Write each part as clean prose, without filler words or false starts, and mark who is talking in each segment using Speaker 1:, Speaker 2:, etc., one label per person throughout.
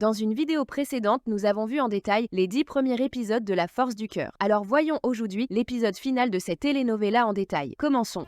Speaker 1: Dans une vidéo précédente, nous avons vu en détail les 10 premiers épisodes de La Force du Cœur. Alors voyons aujourd'hui l'épisode final de cette telenovela en détail. Commençons.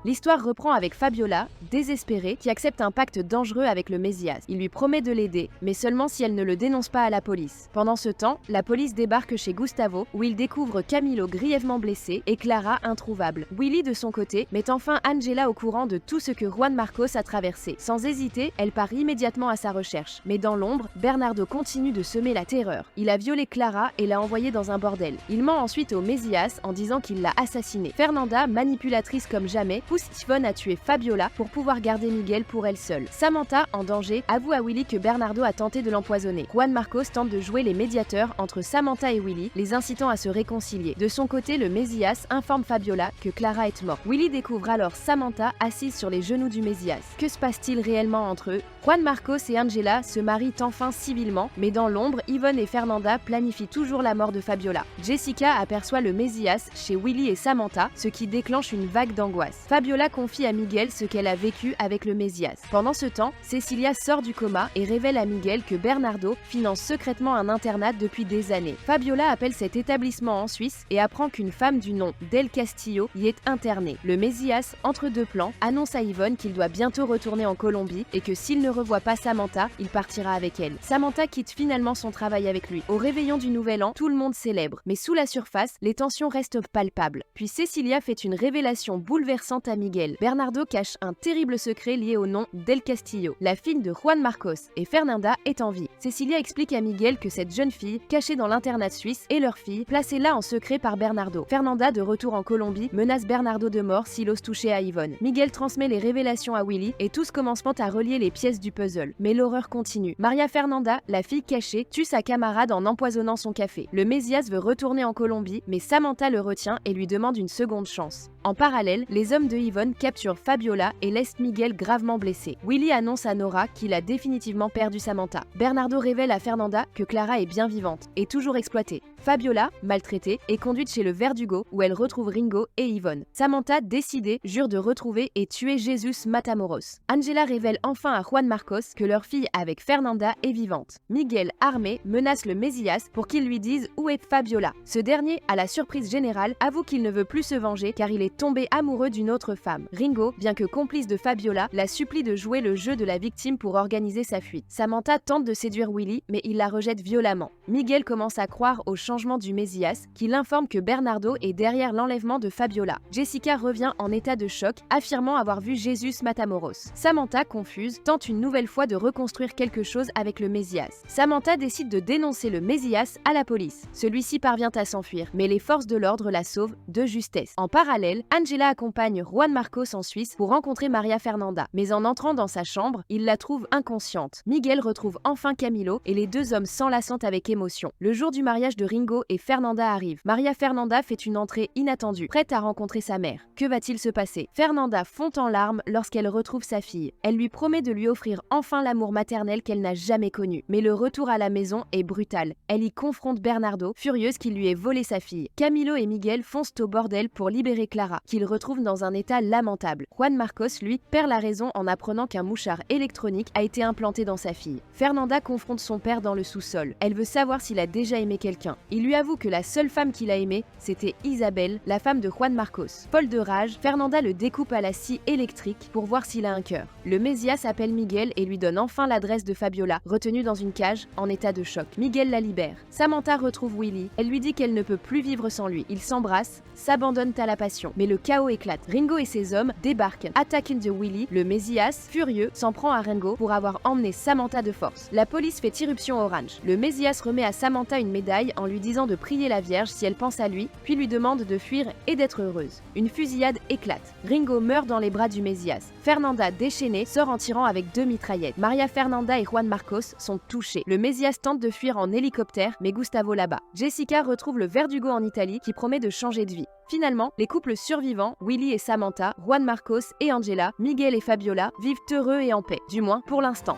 Speaker 1: L'histoire reprend avec Fabiola, désespérée, qui accepte un pacte dangereux avec le Mesías. Il lui promet de l'aider, mais seulement si elle ne le dénonce pas à la police. Pendant ce temps, la police débarque chez Gustavo, où il découvre Camilo grièvement blessé et Clara introuvable. Willy, de son côté, met enfin Angela au courant de tout ce que Juan Marcos a traversé. Sans hésiter, elle part immédiatement à sa recherche. Mais dans l'ombre, Bernardo continue de semer la terreur. Il a violé Clara et l'a envoyée dans un bordel. Il ment ensuite au Mesías en disant qu'il l'a assassinée. Fernanda, manipulatrice comme jamais, pousse Yvonne à tuer Fabiola pour pouvoir garder Miguel pour elle seule. Samantha, en danger, avoue à Willy que Bernardo a tenté de l'empoisonner. Juan Marcos tente de jouer les médiateurs entre Samantha et Willy, les incitant à se réconcilier. De son côté, le Mesías informe Fabiola que Clara est morte. Willy découvre alors Samantha assise sur les genoux du Mesías. Que se passe-t-il réellement entre eux? Juan Marcos et Angela se marient enfin civilement, mais dans l'ombre, Yvonne et Fernanda planifient toujours la mort de Fabiola. Jessica aperçoit le Mesías chez Willy et Samantha, ce qui déclenche une vague d'angoisse. Fabiola confie à Miguel ce qu'elle a vécu avec le Mesías. Pendant ce temps, Cecilia sort du coma et révèle à Miguel que Bernardo finance secrètement un internat depuis des années. Fabiola appelle cet établissement en Suisse et apprend qu'une femme du nom d'El Castillo y est internée. Le Mesías, entre deux plans, annonce à Yvonne qu'il doit bientôt retourner en Colombie et que s'il ne revoit pas Samantha, il partira avec elle. Samantha quitte finalement son travail avec lui. Au réveillon du Nouvel An, tout le monde célèbre, mais sous la surface, les tensions restent palpables. Puis Cecilia fait une révélation bouleversante à Miguel. Bernardo cache un terrible secret lié au nom d'El Castillo. La fille de Juan Marcos et Fernanda est en vie. Cecilia explique à Miguel que cette jeune fille, cachée dans l'internat suisse, est leur fille, placée là en secret par Bernardo. Fernanda, de retour en Colombie, menace Bernardo de mort s'il ose toucher à Yvonne. Miguel transmet les révélations à Willy et tous commencent à relier les pièces du puzzle. Mais l'horreur continue. Maria Fernanda, la fille cachée, tue sa camarade en empoisonnant son café. Le Mesías veut retourner en Colombie, mais Samantha le retient et lui demande une seconde chance. En parallèle, les hommes de Yvonne capturent Fabiola et laissent Miguel gravement blessé. Willy annonce à Nora qu'il a définitivement perdu Samantha. Bernardo révèle à Fernanda que Clara est bien vivante et toujours exploitée. Fabiola, maltraitée, est conduite chez le Verdugo où elle retrouve Ringo et Yvonne. Samantha, décidée, jure de retrouver et tuer Jesus Matamoros. Angela révèle enfin à Juan Marcos que leur fille avec Fernanda est vivante. Miguel, armé, menace le Mesías pour qu'il lui dise où est Fabiola. Ce dernier, à la surprise générale, avoue qu'il ne veut plus se venger car il est tombé amoureux d'une autre femme. Ringo, bien que complice de Fabiola, la supplie de jouer le jeu de la victime pour organiser sa fuite. Samantha tente de séduire Willy, mais il la rejette violemment. Miguel commence à croire au changement du Mesías, qui l'informe que Bernardo est derrière l'enlèvement de Fabiola. Jessica revient en état de choc, affirmant avoir vu Jesus Matamoros. Samantha, confuse, tente une nouvelle fois de reconstruire quelque chose avec le Mesías. Samantha décide de dénoncer le Mesías à la police. Celui-ci parvient à s'enfuir, mais les forces de l'ordre la sauvent de justesse. En parallèle, Angela accompagne Juan Marcos en Suisse pour rencontrer Maria Fernanda. Mais en entrant dans sa chambre, il la trouve inconsciente. Miguel retrouve enfin Camilo et les deux hommes s'enlacent avec émotion. Le jour du mariage de Ringo et Fernanda arrive. Maria Fernanda fait une entrée inattendue, prête à rencontrer sa mère. Que va-t-il se passer? Fernanda fond en larmes lorsqu'elle retrouve sa fille. Elle lui promet de lui offrir enfin l'amour maternel qu'elle n'a jamais connu. Mais le retour à la maison est brutal. Elle y confronte Bernardo, furieuse qu'il lui ait volé sa fille. Camilo et Miguel foncent au bordel pour libérer Clara, qu'ils retrouvent dans un état lamentable. Juan Marcos, lui, perd la raison en apprenant qu'un mouchard électronique a été implanté dans sa fille. Fernanda confronte son père dans le sous-sol. Elle veut savoir s'il a déjà aimé quelqu'un. Il lui avoue que la seule femme qu'il a aimée, c'était Isabelle, la femme de Juan Marcos. Folle de rage, Fernanda le découpe à la scie électrique pour voir s'il a un cœur. Le Mesías appelle Miguel et lui donne enfin l'adresse de Fabiola, retenue dans une cage, en état de choc. Miguel la libère. Samantha retrouve Willy. Elle lui dit qu'elle ne peut plus vivre sans lui. Ils s'embrassent, s'abandonnent à la passion. Mais le chaos éclate. Ringo et ses hommes débarquent, attaquent de Willy. Le Mesías, furieux, s'en prend à Ringo pour avoir emmené Samantha de force. La police fait irruption au ranch. Le Mesías remet à Samantha une médaille en lui disant de prier la Vierge si elle pense à lui, puis lui demande de fuir et d'être heureuse. Une fusillade éclate. Ringo meurt dans les bras du Mesías. Fernanda, déchaînée, sort en tirant avec 2 mitraillettes. Maria Fernanda et Juan Marcos sont touchés. Le Mesías tente de fuir en hélicoptère, mais Gustavo l'abat. Jessica retrouve le Verdugo en Italie qui promet de changer de vie. Finalement, les couples survivants, Willy et Samantha, Juan Marcos et Angela, Miguel et Fabiola, vivent heureux et en paix, du moins pour l'instant.